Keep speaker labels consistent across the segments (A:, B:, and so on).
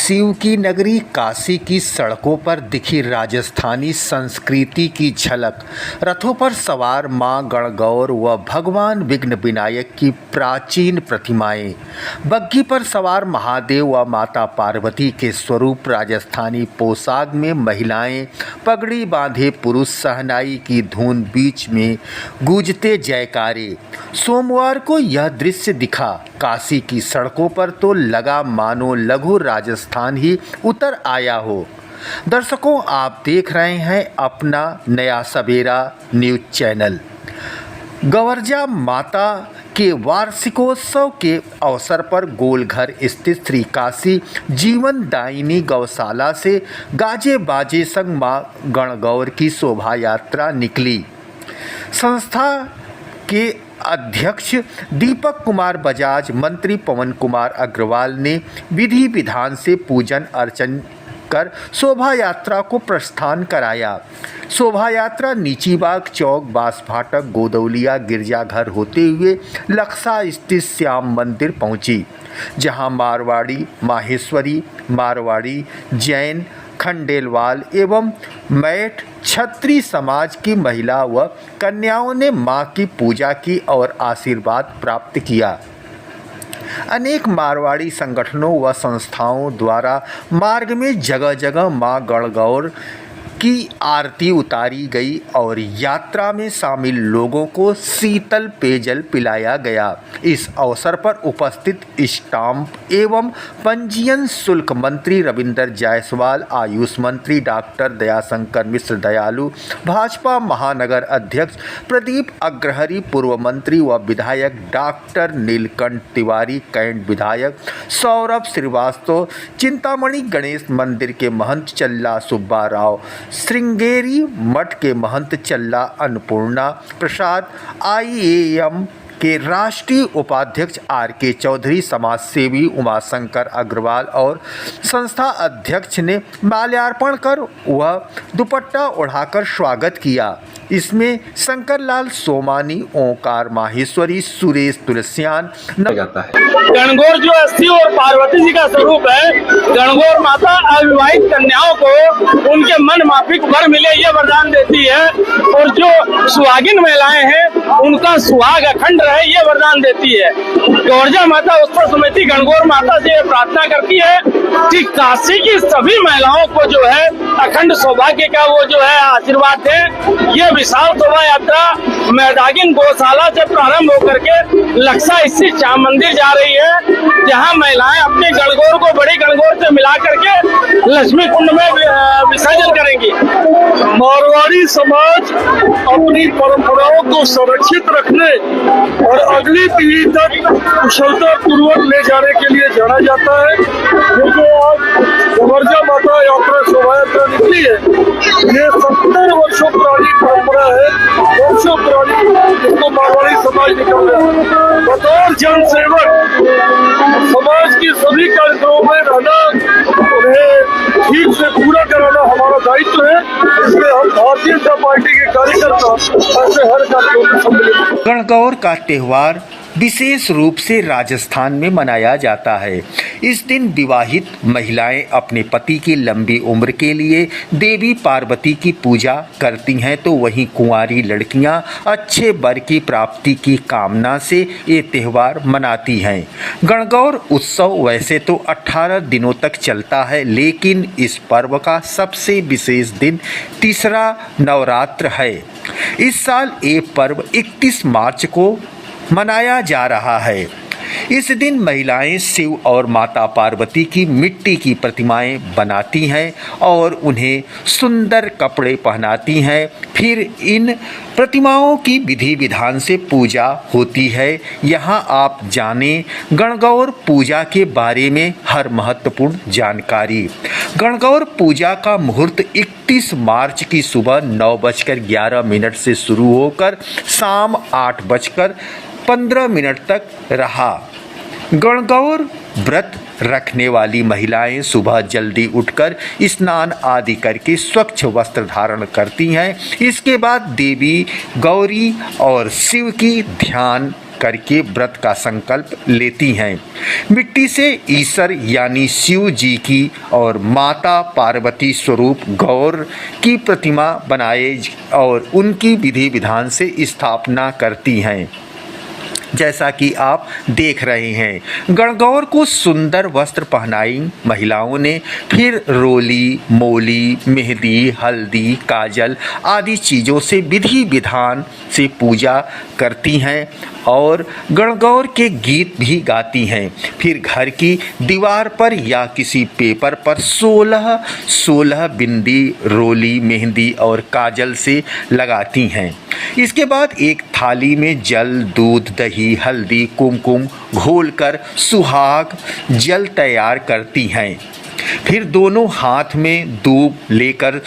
A: शिव की नगरी काशी की सड़कों पर दिखी राजस्थानी संस्कृति की झलक। रथों पर सवार मां गणगौर व भगवान विघ्न विनायक की प्राचीन प्रतिमाएं, बग्घी पर सवार महादेव व माता पार्वती के स्वरूप, राजस्थानी पोशाक में महिलाएं, पगड़ी बांधे पुरुष, शहनाई की धुन बीच में गूंजते जयकारे। सोमवार को यह दृश्य दिखा काशी की सड़कों पर तो लगा मानो लघु राजस्थान ही उतर आया हो। दर्शकों, आप देख रहे हैं अपना नया सवेरा न्यूज चैनल। गवर्जा माता के वार्षिकोत्सव के अवसर पर गोलघर स्थित श्री काशी जीवनदायिनी गौशाला से गाजे बाजे संग मां गणगौर की शोभा यात्रा निकली। संस्था के अध्यक्ष दीपक कुमार बजाज, मंत्री पवन कुमार अग्रवाल ने विधि विधान से पूजन अर्चन कर शोभा यात्रा को प्रस्थान कराया। शोभा यात्रा नीचीबाग चौक, बांसफाटक, गोदौलिया गिरजाघर होते हुए लक्सा स्थित श्याम मंदिर पहुंची, जहां मारवाड़ी, माहेश्वरी, मारवाड़ी, जैन, खंडेलवाल एवं मैठ क्षत्रिय समाज की महिला व कन्याओं ने मां की पूजा की और आशीर्वाद प्राप्त किया। अनेक मारवाड़ी संगठनों व संस्थाओं द्वारा मार्ग में जगह जगह मां गणगौर की आरती उतारी गई और यात्रा में शामिल लोगों को शीतल पेयजल पिलाया गया। इस अवसर पर उपस्थित स्टाम्प एवं पंजीयन शुल्क मंत्री रविंद्र जायसवाल, आयुष मंत्री डॉक्टर दयाशंकर मिश्र दयालु, भाजपा महानगर अध्यक्ष प्रदीप अग्रहरी, पूर्व मंत्री व विधायक डॉक्टर नीलकंठ तिवारी, कैंट विधायक सौरभ श्रीवास्तव, चिंतामणि गणेश मंदिर के महंत चल्ला सुब्बा राव, श्रृंगेरी मठ के महंत चल्ला अन्नपूर्णा प्रसाद, IAM के राष्ट्रीय उपाध्यक्ष RK चौधरी, समाज सेवी उमाशंकर अग्रवाल और संस्था अध्यक्ष ने माल्यार्पण कर वह दुपट्टा ओढ़ाकर स्वागत किया। इसमें शंकरलाल सोमानी, ओंकार माहेश्वरी, सुरेश तुलसियान
B: जाता है। गणगौर जो शिव और पार्वती जी का स्वरूप है, गणगौर माता अविवाहित कन्याओं को उनके मन माफिक वर मिले ये वरदान देती है, और जो सुहागिन महिलाएं हैं उनका सुहाग अखंड रहे ये वरदान देती है। गौरजा माता उत्सव समिति गणगौर माता से प्रार्थना करती है कि काशी की सभी महिलाओं को जो है अखंड सौभाग्य का वो जो है आशीर्वाद है। ये विशाल शोभा यात्रा मैदागिन गौशाला से प्रारंभ होकर के लक्सा स्थित श्याम मंदिर जा रही है, जहां महिलाएं अपने गणगौर को बड़ी गणगौर से मिला करके लक्ष्मी कुंड में विसर्जन करेंगी।
C: मारवाड़ी समाज अपनी परंपराओं को संरक्षित रखने और अगली पीढ़ी तक कुशलता पूर्वक ले जाने के लिए जाना जाता है। ये जो आज गवर्जा माता यात्रा शोभा यात्रा निकली है, ये 70 वर्षों पुरानी परंपरा है, वर्षों पुरानी, जिसको मारवाड़ी समाज निकाल रहे हैं। बतौर जन सेवक समाज की सभी कार्यक्रमों में रहना, उन्हें ठीक से पूरा कराना हमारा दायित्व है। इसलिए हम भारतीय जनता पार्टी के कार्यकर्ता ऐसे हर कार्यक्रम में सम्मिलित।
A: गणगौर का त्योहार विशेष रूप से राजस्थान में मनाया जाता है। इस दिन विवाहित महिलाएं अपने पति की लंबी उम्र के लिए देवी पार्वती की पूजा करती हैं, तो वहीं कुंवारी लड़कियां अच्छे वर की प्राप्ति की कामना से ये त्यौहार मनाती हैं। गणगौर उत्सव वैसे तो 18 दिनों तक चलता है, लेकिन इस पर्व का सबसे विशेष दिन तीसरा नवरात्र है। इस साल ये पर्व 31 मार्च को मनाया जा रहा है। इस दिन महिलाएं शिव और माता पार्वती की मिट्टी की प्रतिमाएं बनाती हैं और उन्हें सुंदर कपड़े पहनाती हैं। फिर इन प्रतिमाओं की विधि विधान से पूजा होती है। यहाँ आप जानें गणगौर पूजा के बारे में हर महत्वपूर्ण जानकारी। गणगौर पूजा का मुहूर्त 31 मार्च की सुबह 9:11 से शुरू होकर शाम 8:15 तक रहा। गणगौर व्रत रखने वाली महिलाएं सुबह जल्दी उठकर स्नान आदि करके स्वच्छ वस्त्र धारण करती हैं। इसके बाद देवी गौरी और शिव की ध्यान करके व्रत का संकल्प लेती हैं। मिट्टी से ईश्वर यानी शिव जी की और माता पार्वती स्वरूप गौर की प्रतिमा बनाए और उनकी विधि विधान से स्थापना करती हैं। जैसा कि आप देख रहे हैं, गणगौर को सुंदर वस्त्र पहनाई महिलाओं ने, फिर रोली, मोली, मेहंदी, हल्दी, काजल आदि चीज़ों से विधि विधान से पूजा करती हैं और गणगौर के गीत भी गाती हैं। फिर घर की दीवार पर या किसी पेपर पर 16 बिंदी रोली, मेहंदी और काजल से लगाती हैं। इसके बाद एक थाली में जल, दूध, दही, हल्दी, कुमकुम घोलकर सुहाग जल तैयार करती हैं। फिर दोनों हाथ में दूब लेकर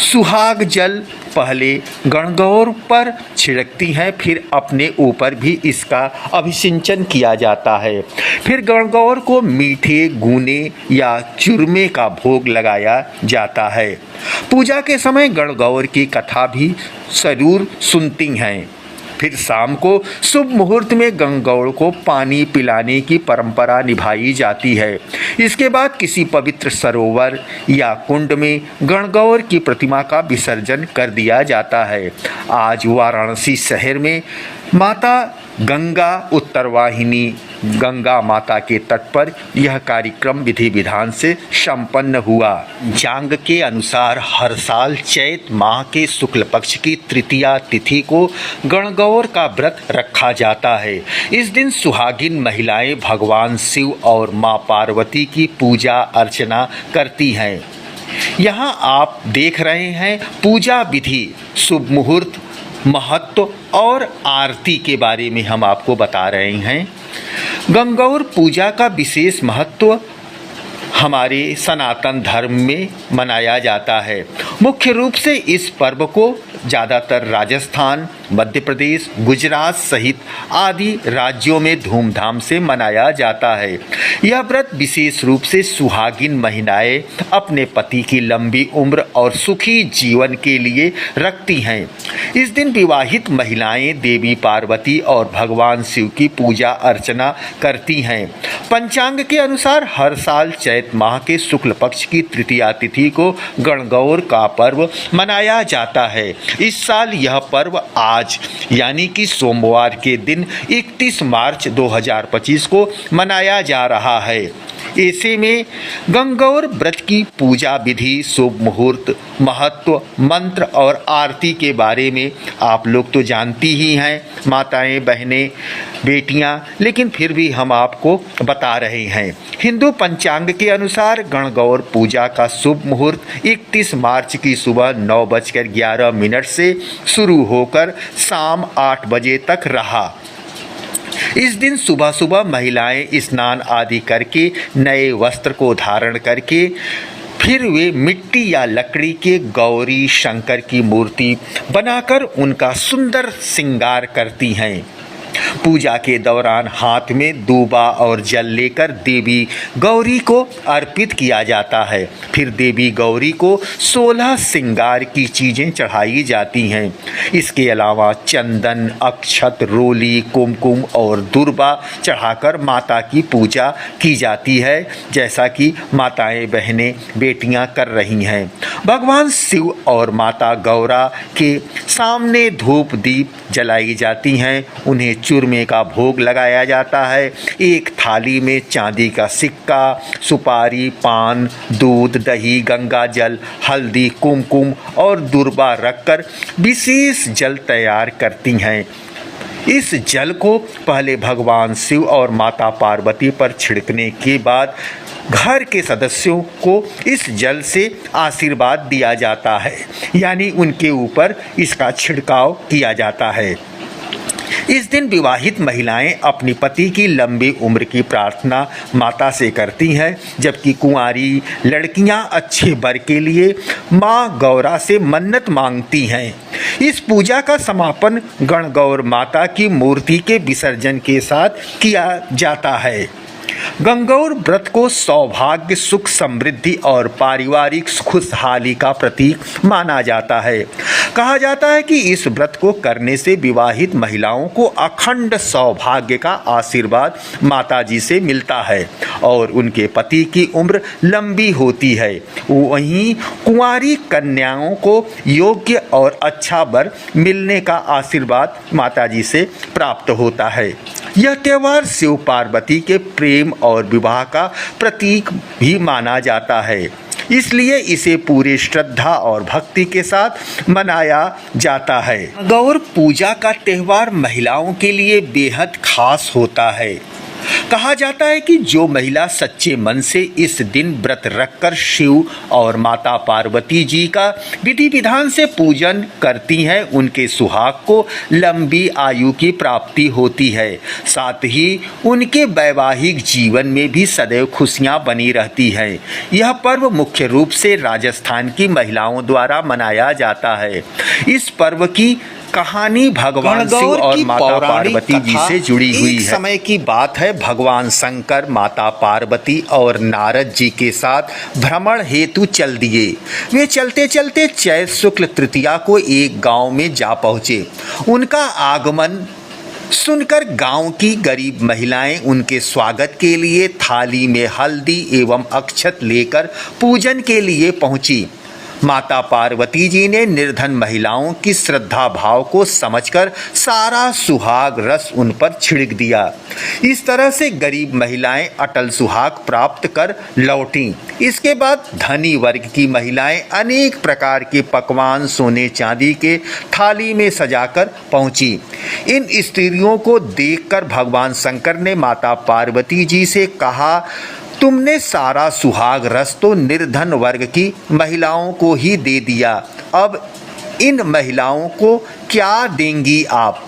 A: सुहाग जल पहले गणगौर पर छिड़कती हैं, फिर अपने ऊपर भी इसका अभिषिंचन किया जाता है। फिर गणगौर को मीठे गूने या चूरमे का भोग लगाया जाता है। पूजा के समय गणगौर की कथा भी जरूर सुनती हैं। फिर शाम को शुभ मुहूर्त में गणगौर को पानी पिलाने की परंपरा निभाई जाती है। इसके बाद किसी पवित्र सरोवर या कुंड में गणगौर की प्रतिमा का विसर्जन कर दिया जाता है। आज वाराणसी शहर में माता गंगा उत्तरवाहिनी गंगा माता के तट पर यह कार्यक्रम विधि विधान से संपन्न हुआ। जांग के अनुसार हर साल चैत माह के शुक्ल पक्ष की तृतीया तिथि को गणगौर का व्रत रखा जाता है। इस दिन सुहागिन महिलाएं भगवान शिव और मां पार्वती की पूजा अर्चना करती हैं। यहाँ आप देख रहे हैं पूजा विधि, शुभ मुहूर्त, महत्व और आरती के बारे में हम आपको बता रहे हैं। गणगौर पूजा का विशेष महत्व हमारे सनातन धर्म में मनाया जाता है। मुख्य रूप से इस पर्व को ज़्यादातर राजस्थान, मध्य प्रदेश, गुजरात सहित आदि राज्यों में धूमधाम से मनाया जाता है। यह व्रत विशेष रूप से सुहागिन महिलाएं अपने पति की लंबी उम्र और सुखी जीवन के लिए रखती हैं। इस दिन विवाहित महिलाएं देवी पार्वती और भगवान शिव की पूजा अर्चना करती हैं। पंचांग के अनुसार हर साल चैत माह के शुक्ल पक्ष की तृतीया तिथि को गणगौर का पर्व मनाया जाता है। इस साल यह पर्व आज यानी कि सोमवार के दिन 31 मार्च 2025 को मनाया जा रहा है। ऐसे में गणगौर व्रत की पूजा विधि, शुभ मुहूर्त, महत्व, मंत्र और आरती के बारे में आप लोग तो जानती ही हैं, माताएं, बहनें, बेटियां, लेकिन फिर भी हम आपको बता रहे हैं। हिंदू पंचांग के अनुसार गणगौर पूजा का शुभ मुहूर्त 31 मार्च की सुबह 9:11 से शुरू होकर शाम 8 बजे तक रहा। इस दिन सुबह सुबह महिलाएं स्नान आदि करके नए वस्त्र को धारण करके फिर वे मिट्टी या लकड़ी के गौरी शंकर की मूर्ति बनाकर उनका सुंदर श्रृंगार करती हैं। पूजा के दौरान हाथ में दूबा और जल लेकर देवी गौरी को अर्पित किया जाता है। फिर देवी गौरी को 16 श्रृंगार की चीज़ें चढ़ाई जाती हैं। इसके अलावा चंदन, अक्षत, रोली, कुमकुम और दुर्बा चढ़ाकर माता की पूजा की जाती है, जैसा कि माताएं, बहनें, बेटियां कर रही हैं। भगवान शिव और माता गौरा के सामने धूप दीप जलाई जाती हैं। उन्हें चूरमे का भोग लगाया जाता है। एक थाली में चांदी का सिक्का, सुपारी, पान, दूध, दही, गंगा जल, हल्दी, कुमकुम और दुर्बा रखकर विशेष जल तैयार करती हैं। इस जल को पहले भगवान शिव और माता पार्वती पर छिड़कने के बाद घर के सदस्यों को इस जल से आशीर्वाद दिया जाता है, यानी उनके ऊपर इसका छिड़काव किया जाता है। इस दिन विवाहित महिलाएं अपनी पति की लंबी उम्र की प्रार्थना माता से करती हैं, जबकि कुंवारी लड़कियां अच्छे वर के लिए मां गौरा से मन्नत मांगती हैं। इस पूजा का समापन गणगौर माता की मूर्ति के विसर्जन के साथ किया जाता है। गंगौर व्रत को सौभाग्य, सुख, समृद्धि और पारिवारिक खुशहाली का प्रतीक माना जाता है। कहा जाता है कि इस व्रत को करने से विवाहित महिलाओं को अखंड सौभाग्य का आशीर्वाद माताजी से मिलता है और उनके पति की उम्र लंबी होती है। वहीं कुंवारी कन्याओं को योग्य और अच्छा वर मिलने का आशीर्वाद माताजी से प्राप्त होता है। यह त्यौहार शिव पार्वती के प्रेम और विवाह का प्रतीक भी माना जाता है, इसलिए इसे पूरे श्रद्धा और भक्ति के साथ मनाया जाता है। गौर पूजा का त्यौहार महिलाओं के लिए बेहद खास होता है। कहा जाता है कि जो महिला सच्चे मन से इस दिन व्रत रखकर शिव और माता पार्वती जी का विधि विधान से पूजन करती हैं, उनके सुहाग को लंबी आयु की प्राप्ति होती है। साथ ही उनके वैवाहिक जीवन में भी सदैव खुशियां बनी रहती हैं। यह पर्व मुख्य रूप से राजस्थान की महिलाओं द्वारा मनाया जाता है। इस पर्व की कहानी भगवान शिव और माता पार्वती जी से जुड़ी हुई है। समय की बात है, भगवान शंकर माता पार्वती और नारद जी के साथ भ्रमण हेतु चल दिए। वे चलते चलते चैत शुक्ल तृतीया को एक गांव में जा पहुँचे। उनका आगमन सुनकर गांव की गरीब महिलाएं उनके स्वागत के लिए थाली में हल्दी एवं अक्षत लेकर पूजन के लिए पहुंची। माता पार्वती जी ने निर्धन महिलाओं की श्रद्धा भाव को समझकर सारा सुहाग रस उन पर छिड़क दिया। इस तरह से गरीब महिलाएं अटल सुहाग प्राप्त कर लौटीं। इसके बाद धनी वर्ग की महिलाएं अनेक प्रकार के पकवान सोने चांदी के थाली में सजाकर पहुंची। इन स्त्रियों को देखकर भगवान शंकर ने माता पार्वती जी से कहा, तुमने सारा सुहाग रस तो निर्धन वर्ग की महिलाओं को ही दे दिया, अब इन महिलाओं को क्या देंगी आप?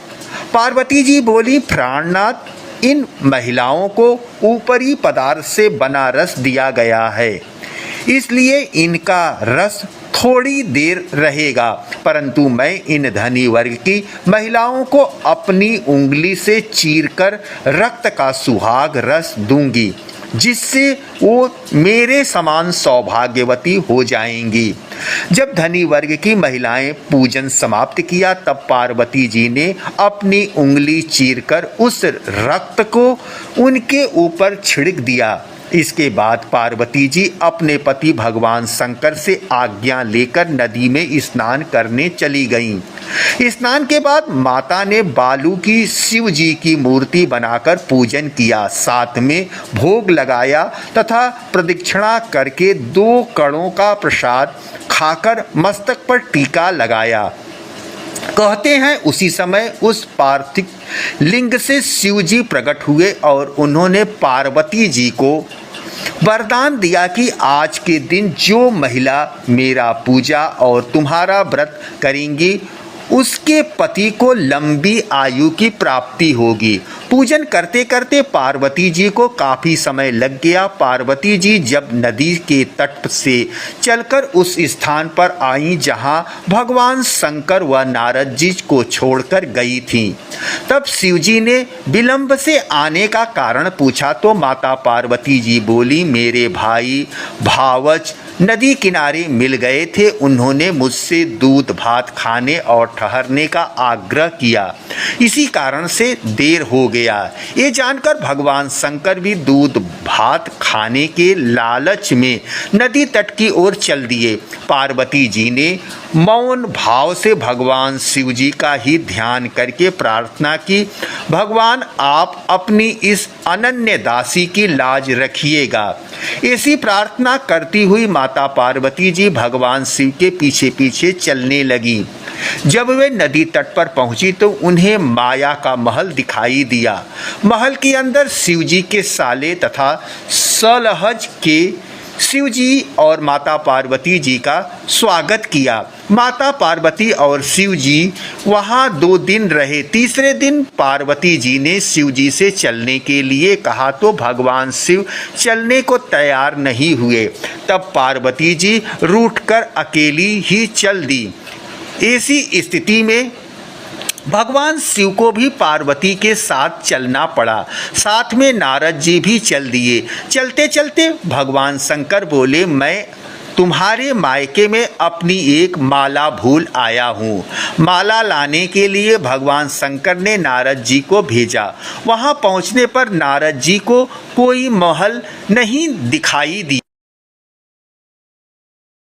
A: पार्वती जी बोली, प्राणनाथ, इन महिलाओं को ऊपरी पदार्थ से बना रस दिया गया है, इसलिए इनका रस थोड़ी देर रहेगा, परंतु मैं इन धनी वर्ग की महिलाओं को अपनी उंगली से चीरकर रक्त का सुहाग रस दूंगी, जिससे वो मेरे समान सौभाग्यवती हो जाएंगी। जब धनी वर्ग की महिलाएं पूजन समाप्त किया, तब पार्वती जी ने अपनी उंगली चीरकर उस रक्त को उनके ऊपर छिड़क दिया। इसके बाद पार्वती जी अपने पति भगवान शंकर से आज्ञा लेकर नदी में स्नान करने चली गईं। स्नान के बाद माता ने बालू की शिव जी की मूर्ति बनाकर पूजन किया, साथ में भोग लगाया तथा प्रदक्षिणा करके 2 कणों का प्रसाद खाकर मस्तक पर टीका लगाया। कहते हैं उसी समय उस पार्थिव लिंग से शिव जी प्रकट हुए और उन्होंने पार्वती जी को वरदान दिया कि आज के दिन जो महिला मेरा पूजा और तुम्हारा व्रत करेंगी, उसके पति को लंबी आयु की प्राप्ति होगी। पूजन करते करते पार्वती जी को काफ़ी समय लग गया। पार्वती जी जब नदी के तट से चलकर उस स्थान पर आईं जहां भगवान शंकर व नारद जी को छोड़कर गई थीं, तब शिव जी ने विलंब से आने का कारण पूछा तो माता पार्वती जी बोली, मेरे भाई भावच नदी किनारे मिल गए थे, उन्होंने मुझसे दूध भात खाने और ठहरने का आग्रह किया, इसी कारण से देर हो गया। ये जानकर भगवान शंकर भी दूध भात खाने के लालच में नदी तट की ओर चल दिए। पार्वती जी ने मौन भाव से भगवान शिव जी का ही ध्यान करके प्रार्थना की, भगवान आप अपनी इस अनन्य दासी की लाज रखिएगा। ऐसी प्रार्थना करती हुई माता पार्वती जी भगवान शिव के पीछे पीछे चलने लगी। जब वे नदी तट पर पहुंची तो उन्हें माया का महल दिखाई दिया। महल के अंदर शिव जी के साले तथा सलहज के शिव जी और माता पार्वती जी का स्वागत किया। माता पार्वती और शिव जी वहाँ 2 दिन रहे। तीसरे दिन पार्वती जी ने शिव जी से चलने के लिए कहा तो भगवान शिव चलने को तैयार नहीं हुए। तब पार्वती जी रूठकर अकेली ही चल दी। ऐसी स्थिति में भगवान शिव को भी पार्वती के साथ चलना पड़ा। साथ में नारद जी भी चल दिए। चलते चलते भगवान शंकर बोले, मैं तुम्हारे मायके में अपनी एक माला भूल आया हूँ। माला लाने के लिए भगवान शंकर ने नारद जी को भेजा। वहाँ पहुँचने पर नारद जी को कोई महल नहीं दिखाई दिया।